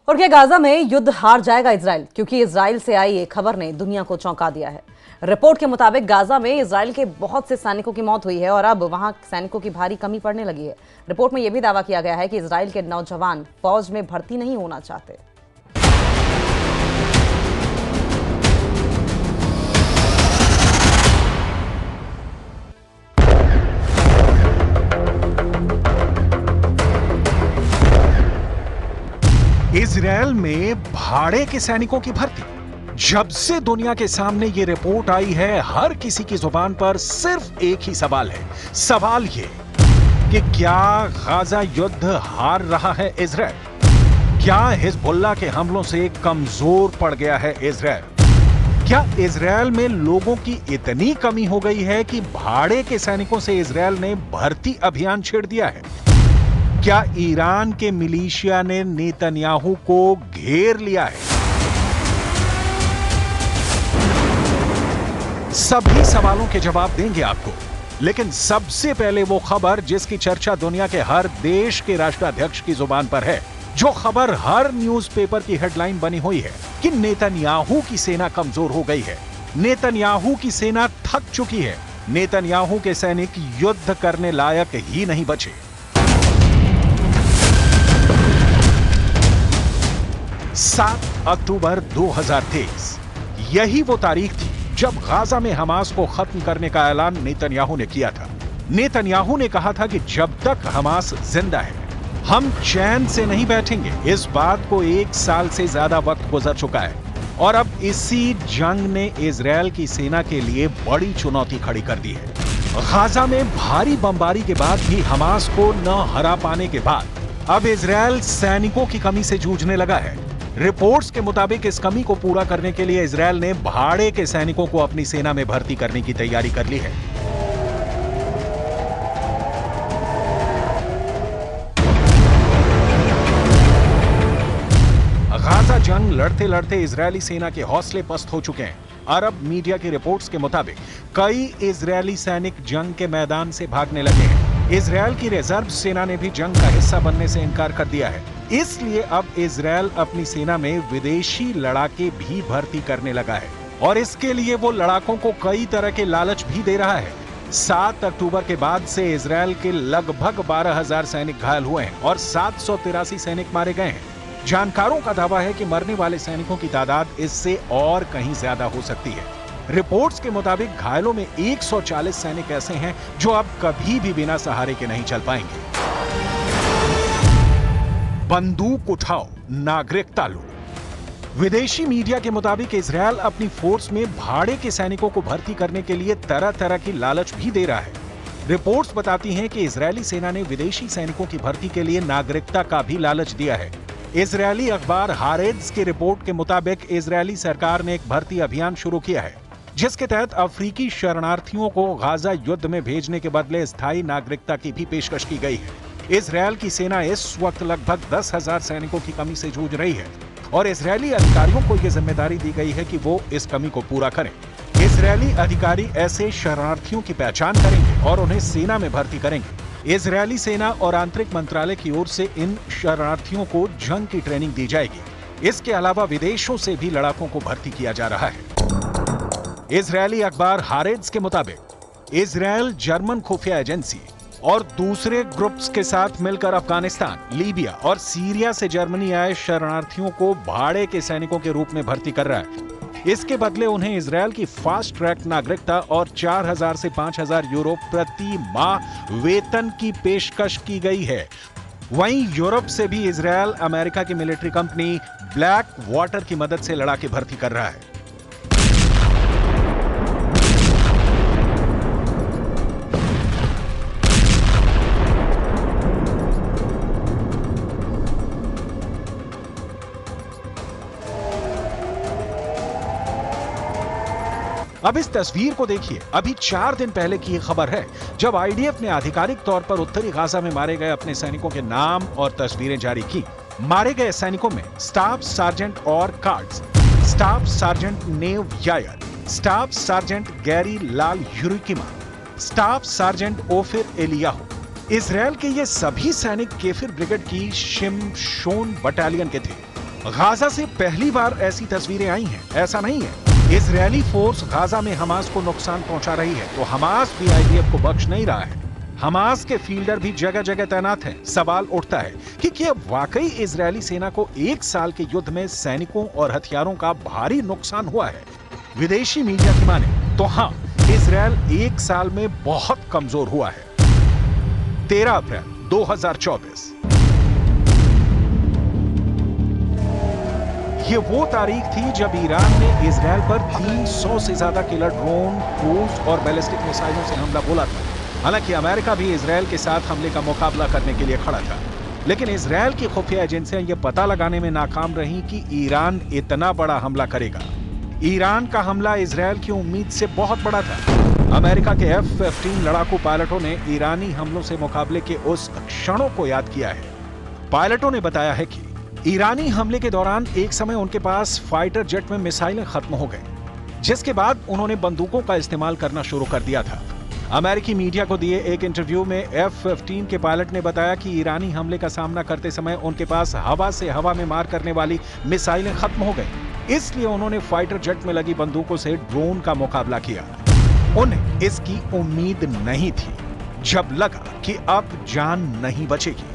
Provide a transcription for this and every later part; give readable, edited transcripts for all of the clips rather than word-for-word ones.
और क्या गाजा में युद्ध हार जाएगा इजराइल? क्योंकि इजराइल से आई एक खबर ने दुनिया को चौंका दिया है। रिपोर्ट के मुताबिक गाजा में इजराइल के बहुत से सैनिकों की मौत हुई है और अब वहां सैनिकों की भारी कमी पड़ने लगी है। रिपोर्ट में यह भी दावा किया गया है कि इजराइल के नौजवान फौज में भर्ती नहीं होना चाहते। इजरायल में भाड़े के सैनिकों की भर्ती। जब से दुनिया के सामने ये रिपोर्ट आई है, हर किसी की जुबान पर सिर्फ एक ही सवाल है। सवाल ये कि क्या गाजा युद्ध हार रहा है इजरायल? क्या हिजबुल्लाह के हमलों से कमजोर पड़ गया है इजरायल? क्या इजरायल में लोगों की इतनी कमी हो गई है कि भाड़े के सैनिकों से इजरायल ने भर्ती अभियान छेड़ दिया है? क्या ईरान के मिलिशिया ने नेतन्याहू को घेर लिया है? सभी सवालों के जवाब देंगे आपको, लेकिन सबसे पहले वो खबर जिसकी चर्चा दुनिया के हर देश के राष्ट्राध्यक्ष की जुबान पर है, जो खबर हर न्यूज़पेपर की हेडलाइन बनी हुई है कि नेतन्याहू की सेना कमजोर हो गई है, नेतन्याहू की सेना थक चुकी है, नेतन्याहू के सैनिक युद्ध करने लायक ही नहीं बचे। 7 अक्टूबर 2023 यही वो तारीख थी जब गाजा में हमास को खत्म करने का ऐलान नेतन्याहू ने किया था। नेतन्याहू ने कहा था कि जब तक हमास जिंदा है, हम चैन से नहीं बैठेंगे। इस बात को 1 साल से ज्यादा वक्त गुजर चुका है और अब इसी जंग ने इजरायल की सेना के लिए बड़ी चुनौती खड़ी कर दी है। गाजा में भारी बमबारी के बाद भी हमास को न हरा पाने के बाद अब इजरायल सैनिकों की कमी से जूझने लगा है। रिपोर्ट्स के मुताबिक इस कमी को पूरा करने के लिए इजरायल ने भाड़े के सैनिकों को अपनी सेना में भर्ती करने की तैयारी कर ली है। गाजा जंग लड़ते लड़ते इजरायली सेना के हौसले पस्त हो चुके हैं। अरब मीडिया की रिपोर्ट्स के मुताबिक कई इजरायली सैनिक जंग के मैदान से भागने लगे हैं। इजरायल की रिजर्व सेना ने भी जंग का हिस्सा बनने से इनकार कर दिया है। इसलिए अब इजरायल अपनी सेना में विदेशी लड़ाके भी भर्ती करने लगा है और इसके लिए वो लड़ाकों को कई तरह के लालच भी दे रहा है। 7 अक्टूबर के बाद से इजरायल के लगभग 12,000 सैनिक घायल हुए हैं और 783 सैनिक मारे गए हैं। जानकारों का दावा है कि मरने वाले सैनिकों की तादाद इससे और कहीं ज्यादा हो सकती है। रिपोर्ट्स के मुताबिक घायलों में 140 सैनिक ऐसे हैं जो अब कभी भी बिना सहारे के नहीं चल पाएंगे। बंदूक उठाओ, नागरिकता लो। विदेशी मीडिया के मुताबिक इजरायल अपनी फोर्स में भाड़े के सैनिकों को भर्ती करने के लिए तरह तरह की लालच भी दे रहा है। रिपोर्ट्स बताती हैं कि इजरायली सेना ने विदेशी सैनिकों की भर्ती के लिए नागरिकता का भी लालच दिया है। इजरायली अखबार हारेट्ज की रिपोर्ट के मुताबिक इजरायली सरकार ने एक भर्ती अभियान शुरू किया है, जिसके तहत अफ्रीकी शरणार्थियों को गाजा युद्ध में भेजने के बदले स्थायी नागरिकता की भी पेशकश की गई है। इजरायल की सेना इस वक्त लगभग 10,000 सैनिकों की कमी से जूझ रही है और इजरायली अधिकारियों को यह जिम्मेदारी दी गई है कि वो इस कमी को पूरा करें। इजरायली अधिकारी ऐसे शरणार्थियों की पहचान करेंगे और उन्हें सेना में भर्ती करेंगे। इजरायली सेना और आंतरिक मंत्रालय की ओर से इन शरणार्थियों को जंग की ट्रेनिंग दी जाएगी। इसके अलावा विदेशों से भी लड़ाकों को भर्ती किया जा रहा है। इजरायली अखबार हारेट्ज के मुताबिक इजरायल जर्मन खुफिया एजेंसी और दूसरे ग्रुप्स के साथ मिलकर अफगानिस्तान, लीबिया और सीरिया से जर्मनी आए शरणार्थियों को भाड़े के सैनिकों के रूप में भर्ती कर रहा है। इसके बदले उन्हें इजरायल की फास्ट ट्रैक नागरिकता और 4,000 से 5,000 यूरो प्रति माह वेतन की पेशकश की गई है। वहीं यूरोप से भी इजरायल अमेरिका की मिलिट्री कंपनी ब्लैक वाटर की मदद से लड़ाके भर्ती कर रहा है। अब इस तस्वीर को देखिए। अभी 4 दिन पहले की ये खबर है जब आईडीएफ ने आधिकारिक तौर पर उत्तरी गाजा में मारे गए अपने सैनिकों के नाम और तस्वीरें जारी की। मारे गए सैनिकों में स्टाफ सार्जेंट और कार्ड्स, staff sergeant Nave Yair, staff sergeant Gary लाल यूरिकिमा, staff sergeant Ofir Eliyahu, Israel के ये सभी सैनिक केफिर ब्रिगेड की शिमशोन बटालियन के थे। गाजा से पहली बार ऐसी तस्वीरें आई हैं, ऐसा नहीं है। इजरायली फोर्स गाजा में हमास को नुकसान पहुंचा रही है तो हमास भी आईडीएफ को बख्श नहीं रहा है। हमास के फील्डर भी जगह जगह तैनात हैं। सवाल उठता है कि क्या वाकई इजरायली सेना को 1 साल के युद्ध में सैनिकों और हथियारों का भारी नुकसान हुआ है? विदेशी मीडिया की माने तो हाँ, इजरायल 1 साल में बहुत कमजोर हुआ है। 13 अप्रैल 2024 ये वो तारीख थी जब ईरान ने इजरायल पर 300 से ज्यादा किलर ड्रोन, क्रूज और बैलिस्टिक मिसाइलों से हमला बोला था। हालांकि अमेरिका भी इजरायल के साथ हमले का मुकाबला करने के लिए खड़ा था, लेकिन इजरायल की खुफिया एजेंसियां यह पता लगाने में नाकाम रहीं कि ईरान इतना बड़ा हमला करेगा। ईरान का हमला इजरायल की उम्मीद से बहुत बड़ा था। अमेरिका के F-15 लड़ाकू पायलटों ने ईरानी हमलों से मुकाबले के उस क्षणों को याद किया है। पायलटों ने बताया है कि ईरानी हमले के दौरान एक समय उनके पास फाइटर जेट में मिसाइलें खत्म हो गई, जिसके बाद उन्होंने बंदूकों का इस्तेमाल करना शुरू कर दिया था। अमेरिकी मीडिया को दिए एक इंटरव्यू में F-15 के पायलट ने बताया कि ईरानी हमले का सामना करते समय उनके पास हवा से हवा में मार करने वाली मिसाइलें खत्म हो गई, इसलिए उन्होंने फाइटर जेट में लगी बंदूकों से ड्रोन का मुकाबला किया। उन्हें इसकी उम्मीद नहीं थी जब लगा कि अब जान नहीं बचेगी।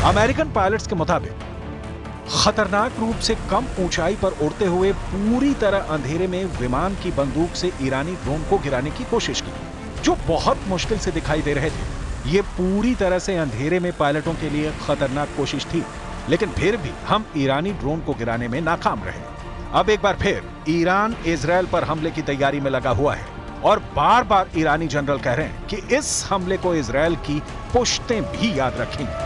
अमेरिकन पायलट्स के मुताबिक खतरनाक रूप से कम ऊंचाई पर उड़ते हुए पूरी तरह अंधेरे में विमान की बंदूक से ईरानी ड्रोन को गिराने की कोशिश की, जो बहुत मुश्किल से दिखाई दे रहे थे। ये पूरी तरह से अंधेरे में पायलटों के लिए खतरनाक कोशिश थी, लेकिन फिर भी हम ईरानी ड्रोन को गिराने में नाकाम रहे। अब एक बार फिर ईरान इजरायल पर हमले की तैयारी में लगा हुआ है और बार बार ईरानी जनरल कह रहे हैं कि इस हमले को इजरायल की पुश्तें भी याद रखेंगी।